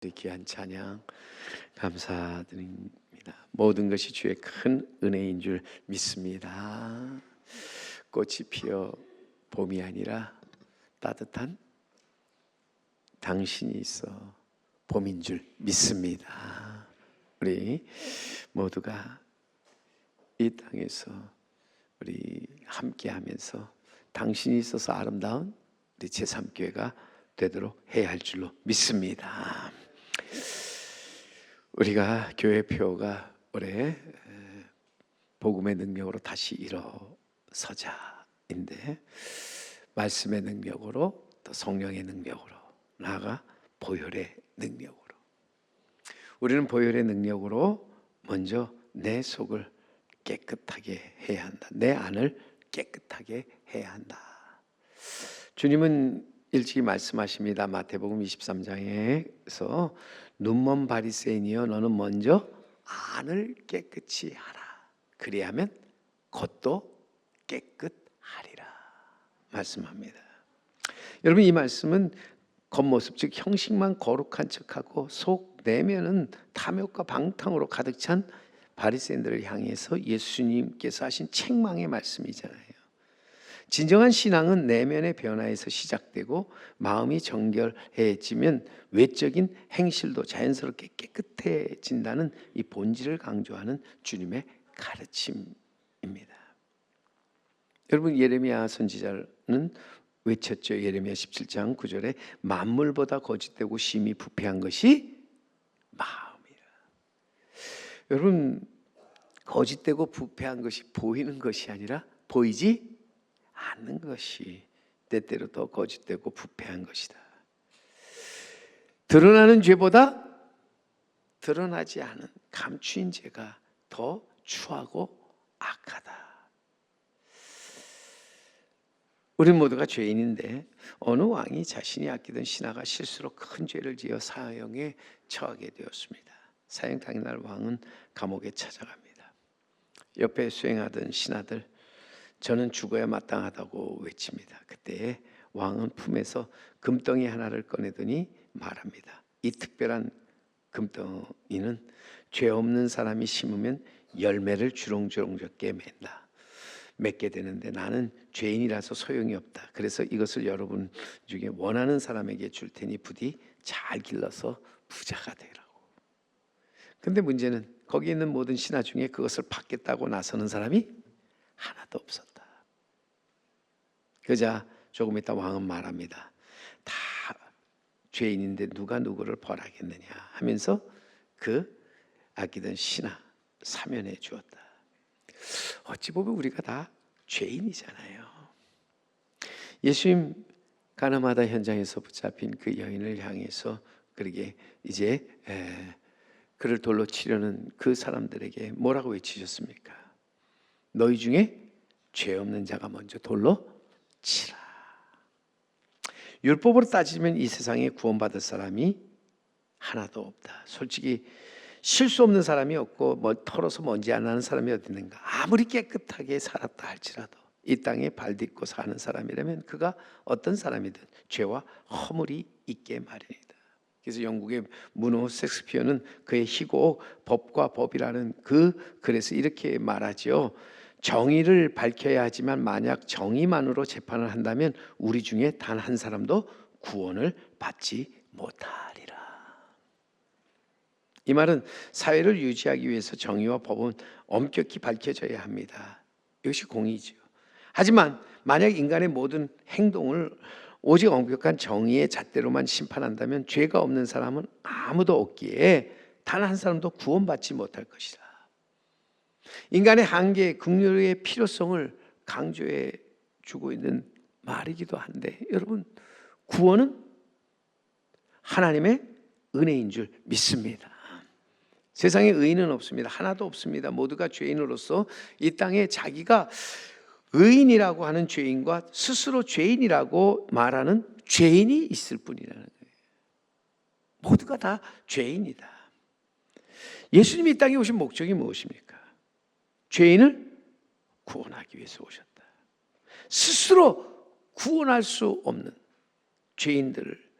우리 귀한 찬양 감사드립니다. 모든 것이 주의 큰 은혜인 줄 믿습니다. 꽃이 피어 봄이 아니라 따뜻한 당신이 있어 봄인 줄 믿습니다. 우리 모두가 이 땅에서 우리 함께하면서 당신이 있어서 아름다운 우리 제3교회가 되도록 해야 할 줄로 믿습니다. 우리가 교회표가 올해 복음의 능력으로 다시 일어서자인데, 말씀의 능력으로, 또 성령의 능력으로, 나아가 보혈의 능력으로, 우리는 보혈의 능력으로 먼저 내 속을 깨끗하게 해야 한다. 내 안을 깨끗하게 해야 한다. 주님은 일찍이 말씀하십니다. 마태복음 23장에서 눈먼 바리새인이여, 너는 먼저 안을 깨끗이 하라. 그리하면 겉도 깨끗하리라 말씀합니다. 여러분, 이 말씀은 겉모습, 즉 형식만 거룩한 척하고 속 내면은 탐욕과 방탕으로 가득 찬 바리새인들을 향해서 예수님께서 하신 책망의 말씀이잖아요. 진정한 신앙은 내면의 변화에서 시작되고 마음이 정결해지면 외적인 행실도 자연스럽게 깨끗해진다는 이 본질을 강조하는 주님의 가르침입니다. 여러분, 예레미야 선지자는 외쳤죠. 예레미야 17장 9절에 만물보다 거짓되고 심히 부패한 것이 마음이라. 여러분, 거짓되고 부패한 것이 보이는 것이 아니라 보이지 않는 것이 때때로 더 거짓되고 부패한 것이다. 드러나는 죄보다 드러나지 않은 감추인 죄가 더 추하고 악하다. 우리 모두가 죄인인데 어느 왕이 자신이 아끼던 신하가 실수로 큰 죄를 지어 사형에 처하게 되었습니다. 사형 당일날 왕은 감옥에 찾아갑니다. 옆에 수행하던 신하들, 저는 죽어야 마땅하다고 외칩니다. 그때 왕은 품에서 금덩이 하나를 꺼내더니 말합니다. 이 특별한 금덩이는 죄 없는 사람이 심으면 열매를 주렁주렁 적게 맺는다. 맺게 되는데 나는 죄인이라서 소용이 없다. 그래서 이것을 여러분 중에 원하는 사람에게 줄 테니 부디 잘 길러서 부자가 되라고. 근데 문제는 거기 있는 모든 신하 중에 그것을 받겠다고 나서는 사람이 하나도 없었다. 그러자 조금 있다 왕은 말합니다. 다 죄인인데 누가 누구를 벌하겠느냐 하면서 그 아끼던 신하 사면해 주었다. 어찌 보면 우리가 다 죄인이잖아요. 예수님 가나마다 현장에서 붙잡힌 그 여인을 향해서 그러게 이제 그를 돌로 치려는 그 사람들에게 뭐라고 외치셨습니까? 너희 중에 죄 없는 자가 먼저 돌로 치라. 율법으로 따지면 이 세상에 구원받을 사람이 하나도 없다. 솔직히 실수 없는 사람이 없고 털어서 먼지 안 나는 사람이 어디 있는가. 아무리 깨끗하게 살았다 할지라도 이 땅에 발 딛고 사는 사람이라면 그가 어떤 사람이든 죄와 허물이 있게 마련이다. 그래서 영국의 문호 셰익스피어는 그의 희곡 법과 법이라는 그 글에서 이렇게 말하죠. 정의를 밝혀야 하지만 만약 정의만으로 재판을 한다면 우리 중에 단 한 사람도 구원을 받지 못하리라. 이 말은 사회를 유지하기 위해서 정의와 법은 엄격히 밝혀져야 합니다. 이것이 공의죠. 하지만 만약 인간의 모든 행동을 오직 엄격한 정의의 잣대로만 심판한다면 죄가 없는 사람은 아무도 없기에 단 한 사람도 구원받지 못할 것이다. 인간의 한계, 긍휼의 필요성을 강조해 주고 있는 말이기도 한데, 여러분, 구원은 하나님의 은혜인 줄 믿습니다. 세상에 의인은 없습니다. 하나도 없습니다. 모두가 죄인으로서 이 땅에 자기가 의인이라고 하는 죄인과 스스로 죄인이라고 말하는 죄인이 있을 뿐이라는 거예요. 모두가 다 죄인이다. 예수님이 이 땅에 오신 목적이 무엇입니까? 죄인을 구원하기 위해서 오셨다. 스스로 구원할 수 없는 죄인들을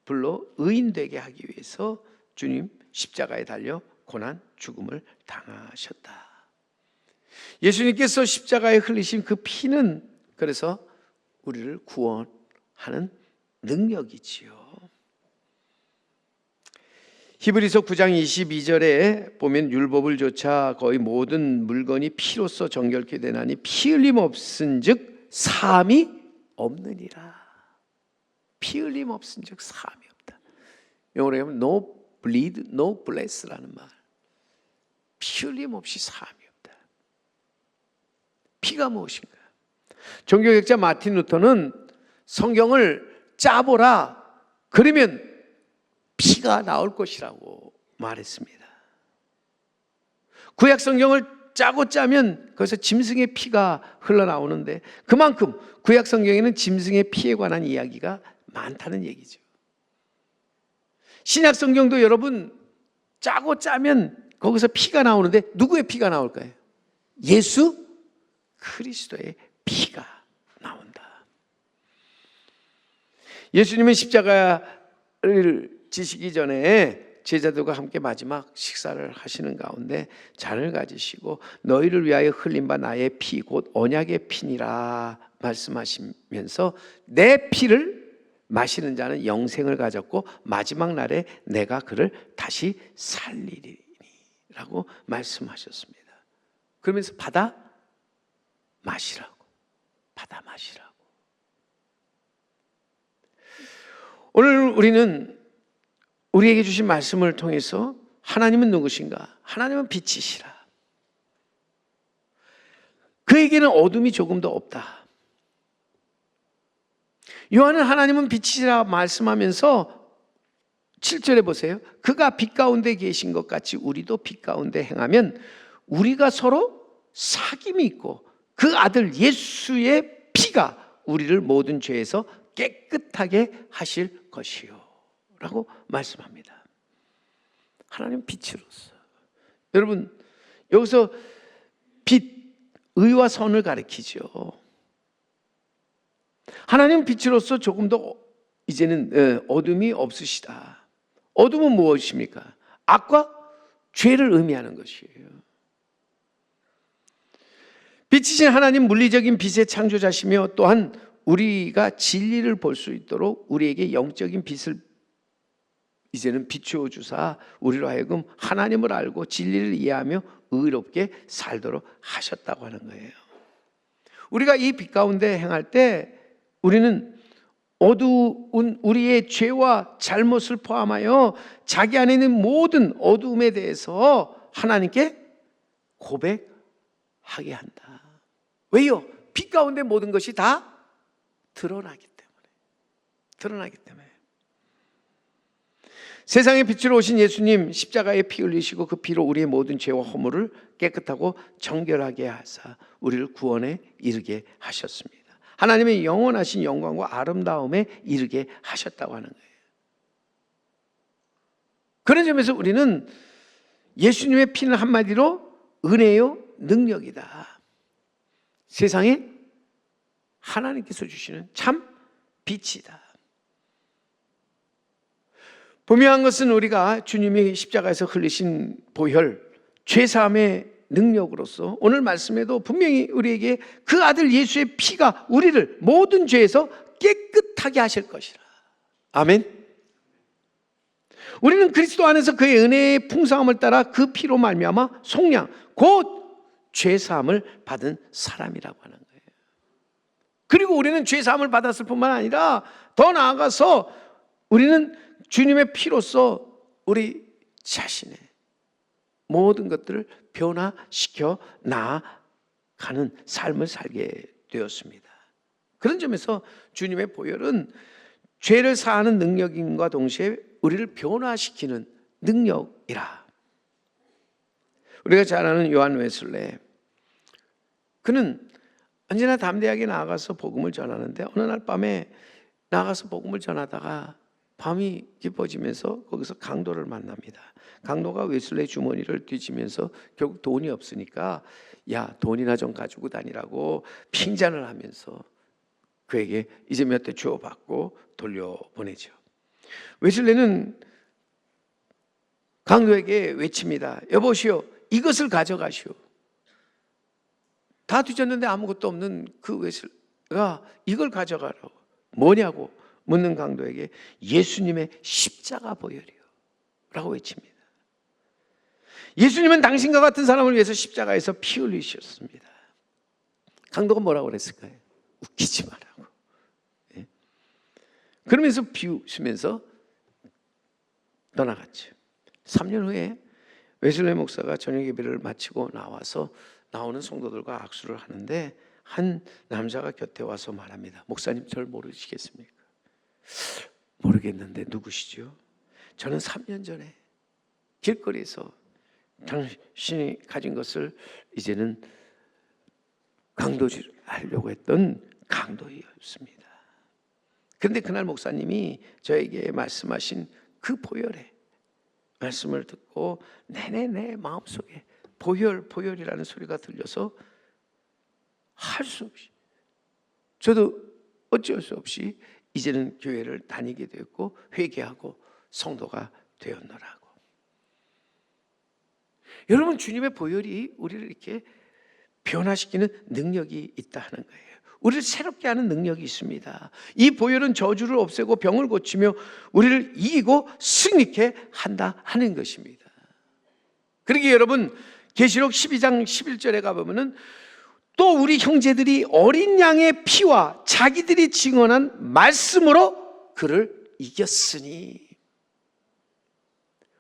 불러 의인 되게 하기 위해서 주님 십자가에 달려 고난 죽음을 당하셨다. 예수님께서 십자가에 흘리신 그 피는 그래서 우리를 구원하는 능력이지요. 히브리서 9장 22절에 보면 율법을 조차 거의 모든 물건이 피로써 정결케 되나니 피 흘림 없은즉 사함이 없느니라. 피 흘림 없은즉 사함이 없다. 영어로 하면 no bleed, no bless라는 말. 피 흘림 없이 사함이 없다. 피가 무엇인가? 종교学자 마틴 루터는 성경을 짜보라. 그러면 피가 나올 것이라고 말했습니다. 구약 성경을 짜고 짜면 거기서 짐승의 피가 흘러나오는데 그만큼 구약 성경에는 짐승의 피에 관한 이야기가 많다는 얘기죠. 신약 성경도 여러분 짜고 짜면 거기서 피가 나오는데 누구의 피가 나올까요? 예수 그리스도의 피가 나온다. 예수님은 십자가를 지시기 전에 제자들과 함께 마지막 식사를 하시는 가운데 잔을 가지시고 너희를 위하여 흘린 바 나의 피 곧 언약의 피니라 말씀하시면서 내 피를 마시는 자는 영생을 가졌고 마지막 날에 내가 그를 다시 살리리니 라고 말씀하셨습니다. 그러면서 받아 마시라고. 오늘 우리는 우리에게 주신 말씀을 통해서 하나님은 누구신가? 하나님은 빛이시라. 그에게는 어둠이 조금도 없다. 요한은 하나님은 빛이시라 말씀하면서 7절에 보세요. 그가 빛 가운데 계신 것 같이 우리도 빛 가운데 행하면 우리가 서로 사귐이 있고 그 아들 예수의 피가 우리를 모든 죄에서 깨끗하게 하실 것이요 라고 말씀합니다. 하나님 빛으로서. 여러분 여기서 빛, 의와 선을 가리키죠. 하나님 빛으로서 조금 더 이제는 어둠이 없으시다. 어둠은 무엇입니까? 악과 죄를 의미하는 것이에요. 빛이신 하나님 물리적인 빛의 창조자시며 또한 우리가 진리를 볼 수 있도록 우리에게 영적인 빛을 이제는 비추어 주사 우리로 하여금 하나님을 알고 진리를 이해하며 의롭게 살도록 하셨다고 하는 거예요. 우리가 이 빛 가운데 행할 때 우리는 어두운 우리의 죄와 잘못을 포함하여 자기 안에 있는 모든 어두움에 대해서 하나님께 고백하게 한다. 왜요? 빛 가운데 모든 것이 다 드러나기 때문에. 세상의 빛으로 오신 예수님 십자가에 피 흘리시고 그 피로 우리의 모든 죄와 허물을 깨끗하고 정결하게 하사 우리를 구원에 이르게 하셨습니다. 하나님의 영원하신 영광과 아름다움에 이르게 하셨다고 하는 거예요. 그런 점에서 우리는 예수님의 피는 한마디로 은혜요 능력이다. 세상에 하나님께서 주시는 참 빛이다. 분명한 것은 우리가 주님이 십자가에서 흘리신 보혈, 죄사함의 능력으로서 오늘 말씀에도 분명히 우리에게 그 아들 예수의 피가 우리를 모든 죄에서 깨끗하게 하실 것이라. 아멘. 우리는 그리스도 안에서 그의 은혜의 풍성함을 따라 그 피로 말미암아 속량 곧 죄사함을 받은 사람이라고 하는 거예요. 그리고 우리는 죄사함을 받았을 뿐만 아니라 더 나아가서 우리는 주님의 피로써 우리 자신의 모든 것들을 변화시켜 나아가는 삶을 살게 되었습니다. 그런 점에서 주님의 보혈은 죄를 사하는 능력임과 동시에 우리를 변화시키는 능력이라. 우리가 잘 아는 요한 웨슬레, 그는 언제나 담대하게 나아가서 복음을 전하는데 어느 날 밤에 나가서 복음을 전하다가 밤이 깊어지면서 거기서 강도를 만납니다. 강도가 웨슬레의 주머니를 뒤지면서 결국 돈이 없으니까 야 돈이나 좀 가지고 다니라고 핑잔을 하면서 그에게 이제 몇 대 주워받고 돌려보내죠. 웨슬레는 강도에게 외칩니다. 여보시오, 이것을 가져가시오. 다 뒤졌는데 아무것도 없는 그 웨슬레가 이걸 가져가라고. 뭐냐고 묻는 강도에게 예수님의 십자가 보혈이요 라고 외칩니다. 예수님은 당신과 같은 사람을 위해서 십자가에서 피 흘리셨습니다. 강도가 뭐라고 그랬을까요? 웃기지 말라고. 예? 그러면서 비웃으면서 떠나갔죠. 3년 후에 웨슬레 목사가 저녁 예배를 마치고 나오는 성도들과 악수를 하는데 한 남자가 곁에 와서 말합니다. 목사님, 저를 모르시겠습니까? 모르겠는데 누구시죠? 저는 3년 전에 길거리에서 당신이 가진 것을 이제는 강도질하려고 했던 강도였습니다. 그런데 그날 목사님이 저에게 말씀하신 그 보혈의 말씀을 듣고 내내 내 마음속에 보혈이라는 소리가 들려서 할 수 없이, 저도 어쩔 수 없이 이제는 교회를 다니게 되었고 회개하고 성도가 되었노라고. 여러분, 주님의 보혈이 우리를 이렇게 변화시키는 능력이 있다 하는 거예요. 우리를 새롭게 하는 능력이 있습니다. 이 보혈은 저주를 없애고 병을 고치며 우리를 이기고 승리케 한다 하는 것입니다. 그러기에 여러분, 계시록 12장 11절에 가보면은 또 우리 형제들이 어린 양의 피와 자기들이 증언한 말씀으로 그를 이겼으니.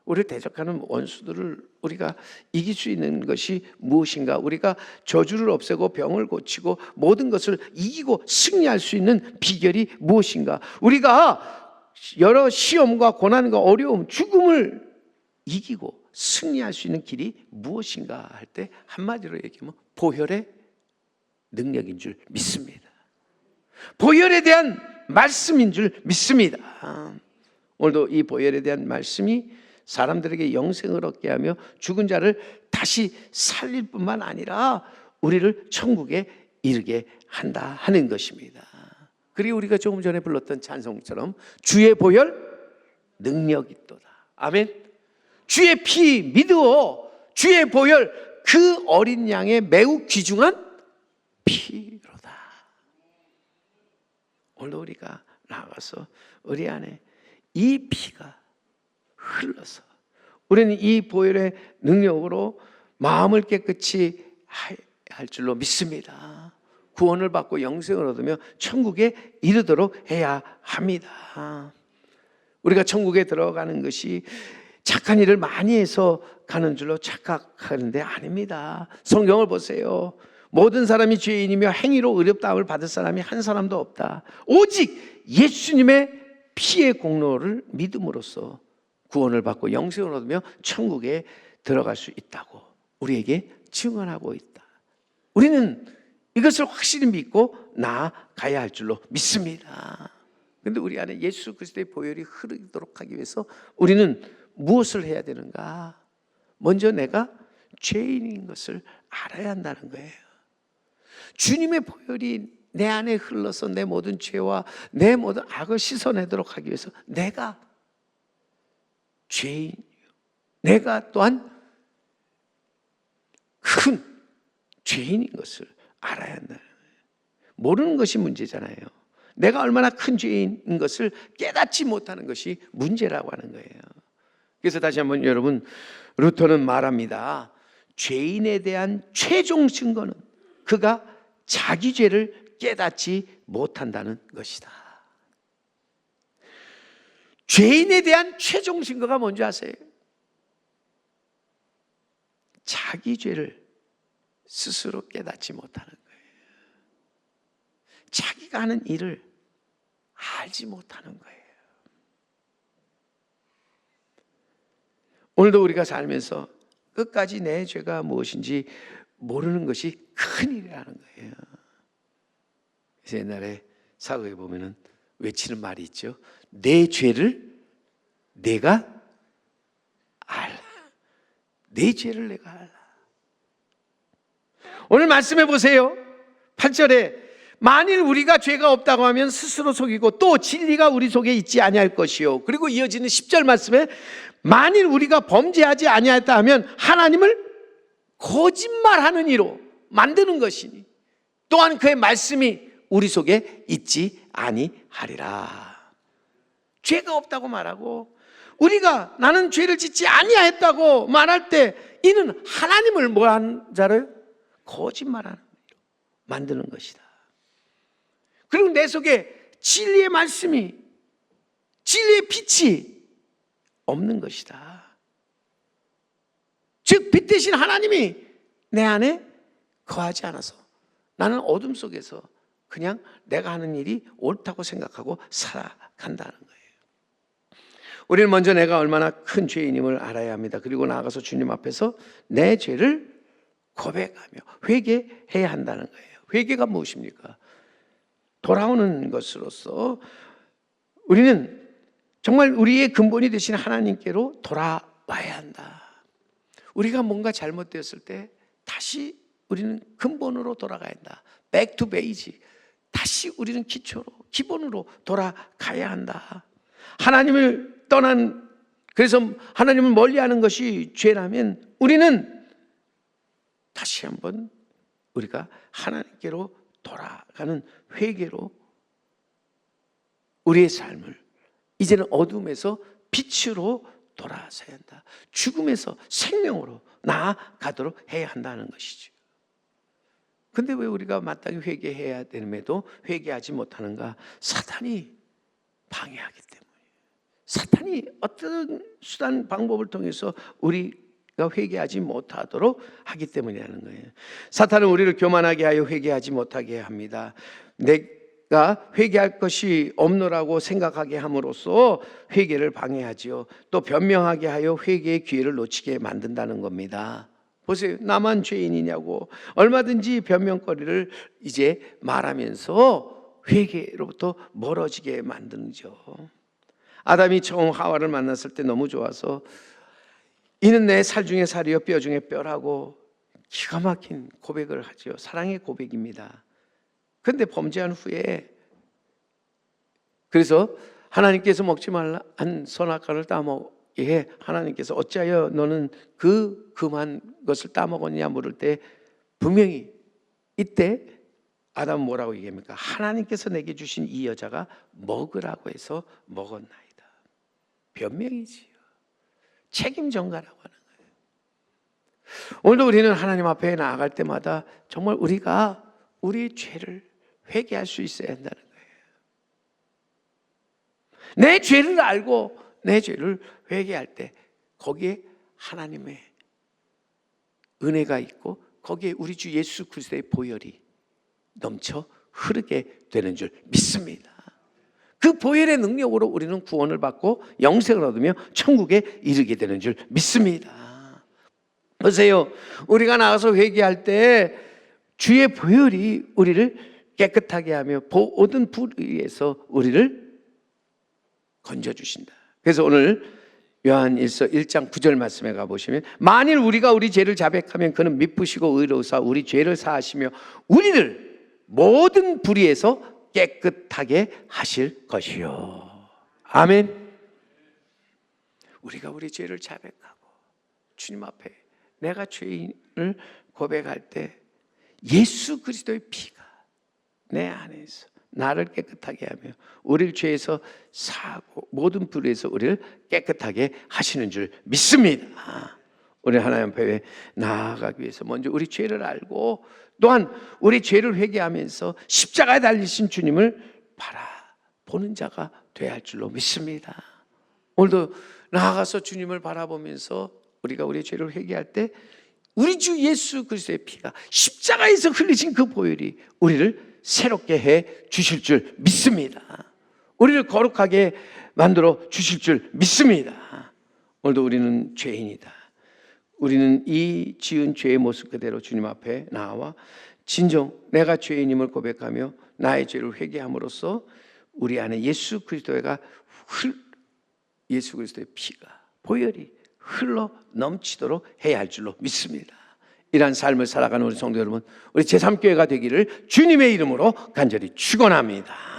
우리를 대적하는 원수들을 우리가 이길 수 있는 것이 무엇인가? 우리가 저주를 없애고 병을 고치고 모든 것을 이기고 승리할 수 있는 비결이 무엇인가? 우리가 여러 시험과 고난과 어려움, 죽음을 이기고 승리할 수 있는 길이 무엇인가 할 때 한마디로 얘기하면 보혈의 능력인 줄 믿습니다. 보혈에 대한 말씀인 줄 믿습니다. 오늘도 이 보혈에 대한 말씀이 사람들에게 영생을 얻게 하며 죽은 자를 다시 살릴 뿐만 아니라 우리를 천국에 이르게 한다 하는 것입니다. 그리고 우리가 조금 전에 불렀던 찬송처럼 주의 보혈 능력이 있도다. 아멘. 주의 피 믿으오. 주의 보혈 그 어린 양의 매우 귀중한 피로다. 오늘도 우리가 나가서 우리 안에 이 피가 흘러서 우리는 이 보혈의 능력으로 마음을 깨끗이 할 줄로 믿습니다. 구원을 받고 영생을 얻으며 천국에 이르도록 해야 합니다. 우리가 천국에 들어가는 것이 착한 일을 많이 해서 가는 줄로 착각하는데 아닙니다. 성경을 보세요. 모든 사람이 죄인이며 행위로 의롭다함을 받을 사람이 한 사람도 없다. 오직 예수님의 피의 공로를 믿음으로써 구원을 받고 영생을 얻으며 천국에 들어갈 수 있다고 우리에게 증언하고 있다. 우리는 이것을 확실히 믿고 나아가야 할 줄로 믿습니다. 그런데 우리 안에 예수 그리스도의 보혈이 흐르도록 하기 위해서 우리는 무엇을 해야 되는가? 먼저 내가 죄인인 것을 알아야 한다는 거예요. 주님의 보혈이 내 안에 흘러서 내 모든 죄와 내 모든 악을 씻어내도록 하기 위해서 내가 죄인이요, 내가 또한 큰 죄인인 것을 알아야 한다는 거예요. 모르는 것이 문제잖아요. 내가 얼마나 큰 죄인인 것을 깨닫지 못하는 것이 문제라고 하는 거예요. 그래서 다시 한번 여러분, 루터는 말합니다. 죄인에 대한 최종 증거는 그가 자기 죄를 깨닫지 못한다는 것이다. 죄인에 대한 최종 증거가 뭔지 아세요? 자기 죄를 스스로 깨닫지 못하는 거예요. 자기가 하는 일을 알지 못하는 거예요. 오늘도 우리가 살면서 끝까지 내 죄가 무엇인지 모르는 것이 큰일이라는 거예요. 그래서 옛날에 사극에 보면은 외치는 말이 있죠. 내 죄를 내가 알라. 내 죄를 내가 알라. 오늘 말씀해 보세요. 8절에 만일 우리가 죄가 없다고 하면 스스로 속이고 또 진리가 우리 속에 있지 아니할 것이요. 그리고 이어지는 10절 말씀에 만일 우리가 범죄하지 아니하였다 하면 하나님을 거짓말하는 이로 만드는 것이니 또한 그의 말씀이 우리 속에 있지 아니하리라. 죄가 없다고 말하고 우리가 나는 죄를 짓지 아니하였다고 말할 때 이는 하나님을 뭐하는 자를 거짓말하는 이로 만드는 것이다. 그리고 내 속에 진리의 말씀이, 진리의 빛이 없는 것이다. 즉 빛 대신 하나님이 내 안에 거하지 않아서 나는 어둠 속에서 그냥 내가 하는 일이 옳다고 생각하고 살아간다는 거예요. 우리는 먼저 내가 얼마나 큰 죄인임을 알아야 합니다. 그리고 나아가서 주님 앞에서 내 죄를 고백하며 회개해야 한다는 거예요. 회개가 무엇입니까? 돌아오는 것으로서 우리는 정말 우리의 근본이 되신 하나님께로 돌아와야 한다. 우리가 뭔가 잘못되었을 때 다시 우리는 근본으로 돌아가야 한다. Back to basic. 다시 우리는 기본으로 돌아가야 한다. 하나님을 떠난, 그래서 하나님을 멀리하는 것이 죄라면 우리는 다시 한번 우리가 하나님께로 돌아가는 회개로 우리의 삶을 이제는 어둠에서 빛으로 돌아서야 한다. 죽음에서 생명으로 나아가도록 해야 한다는 것이죠. 근데 왜 우리가 마땅히 회개해야 됨에도 회개하지 못하는가? 사탄이 방해하기 때문이에요. 사탄이 어떤 수단 방법을 통해서 우리가 회개하지 못하도록 하기 때문이라는 거예요. 사탄은 우리를 교만하게 하여 회개하지 못하게 합니다. 내가 회개할 것이 없노라고 생각하게 함으로써 회개를 방해하지요. 또 변명하게 하여 회개의 기회를 놓치게 만든다는 겁니다. 보세요. 나만 죄인이냐고 얼마든지 변명거리를 이제 말하면서 회개로부터 멀어지게 만드죠. 아담이 처음 하와를 만났을 때 너무 좋아서 이는 내 살 중에 살이요 뼈 중에 뼈라고 기가 막힌 고백을 하죠. 사랑의 고백입니다. 그런데 범죄한 후에 그래서 하나님께서 먹지 말라 한 선악과를 따먹 하나님께서 어찌하여 너는 금한 것을 따먹었냐 물을 때 분명히 이때 아담은 뭐라고 얘기합니까? 하나님께서 내게 주신 이 여자가 먹으라고 해서 먹었나이다. 변명이지요. 책임 전가라고 하는 거예요. 오늘도 우리는 하나님 앞에 나아갈 때마다 정말 우리가 우리의 죄를 회개할 수 있어야 한다는 거예요. 내 죄를 알고 내 죄를 회개할 때 거기에 하나님의 은혜가 있고 거기에 우리 주 예수 그리스도의 보혈이 넘쳐 흐르게 되는 줄 믿습니다. 그 보혈의 능력으로 우리는 구원을 받고 영생을 얻으며 천국에 이르게 되는 줄 믿습니다. 보세요. 우리가 나가서 회개할 때 주의 보혈이 우리를 깨끗하게 하며 모든 불의에서 우리를 건져주신다. 그래서 오늘 요한일서 1장 9절 말씀에 가보시면 만일 우리가 우리 죄를 자백하면 그는 미쁘시고 의로우사 우리 죄를 사하시며 우리를 모든 불의에서 깨끗하게 하실 것이요. 아멘. 우리가 우리 죄를 자백하고 주님 앞에 내가 죄인을 고백할 때 예수 그리스도의 피가 내 안에서 나를 깨끗하게 하며 우리를 죄에서 사하고 모든 불의에서 우리를 깨끗하게 하시는 줄 믿습니다. 우리 하나님 앞에 나아가기 위해서 먼저 우리 죄를 알고 또한 우리 죄를 회개하면서 십자가에 달리신 주님을 바라보는 자가 되어야 할 줄로 믿습니다. 오늘도 나아가서 주님을 바라보면서 우리가 우리의 죄를 회개할 때 우리 주 예수 그리스도의 피가 십자가에서 흘리신 그 보혈이 우리를 새롭게 해 주실 줄 믿습니다. 우리를 거룩하게 만들어 주실 줄 믿습니다. 오늘도 우리는 죄인이다. 우리는 이 지은 죄의 모습 그대로 주님 앞에 나와 진정 내가 죄인임을 고백하며 나의 죄를 회개함으로써 우리 안에 예수 그리스도의 피가 보혈이 흘러 넘치도록 해야 할 줄로 믿습니다. 이러한 삶을 살아가는 우리 성도 여러분, 우리 제3교회가 되기를 주님의 이름으로 간절히 축원합니다.